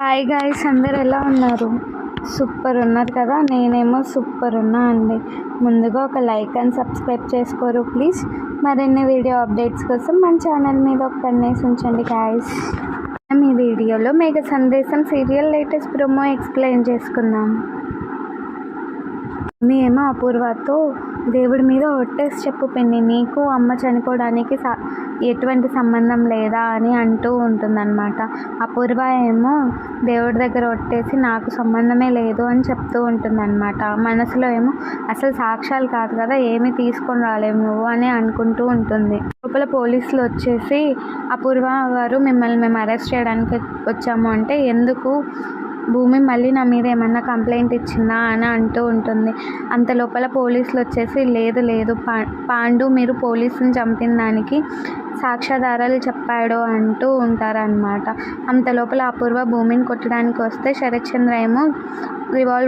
Hi guys, అందరు ఎలా ఉన్నారు? సూపర్ ఉన్నారు కదా. నేనేమో సూపర్ ఉన్నా అండి. ముందుగా ఒక లైక్ అండ్ సబ్స్క్రైబ్ చేసుకోరు ప్లీజ్. మరిన్ని వీడియో అప్డేట్స్ కోసం మన ఛానల్ మీద ఒక కన్నేసి ఉంచండి గాయ్స్. ఈ వీడియోలో మేఘ సందేశం సీరియల్ లేటెస్ట్ ప్రోమో ఎక్స్ప్లెయిన్ చేసుకుందాం. ఏమో అపూర్వతో దేవుడి మీద ఒట్టేసి చెప్పు పిన్ని, నీకు అమ్మ చనిపోవడానికి ఎటువంటి సంబంధం లేదా అని అంటూ ఉంటుందన్నమాట. అపూర్వ ఏమో దేవుడి దగ్గర ఒట్టేసి నాకు సంబంధమే లేదు అని చెప్తూ ఉంటుందన్నమాట. మనసులో ఏమో అసలు సాక్ష్యాలు కాదు కదా, ఏమీ తీసుకొని రాలేము నువ్వు అని అనుకుంటూ ఉంటుంది. లోపల పోలీసులు వచ్చేసి అపూర్వ గారు మిమ్మల్ని మేము అరెస్ట్ చేయడానికి వచ్చాము అంటే, ఎందుకు భూమి మళ్ళీ నా మీద ఏమన్నా కంప్లైంట్ ఇచ్చిందా అని అంటూ ఉంటుంది. అంత లోపల పోలీసులు వచ్చేసి లేదు పాండు మీరు పోలీసుని చంపిన దానికి సాక్ష్యాధారాలు చెప్పాడు అంటూ ఉంటారనమాట. అంత లోపల అపూర్వ భూమిని కొట్టడానికి వస్తే శరత్చంద్ర ఏమో రివాల్వర్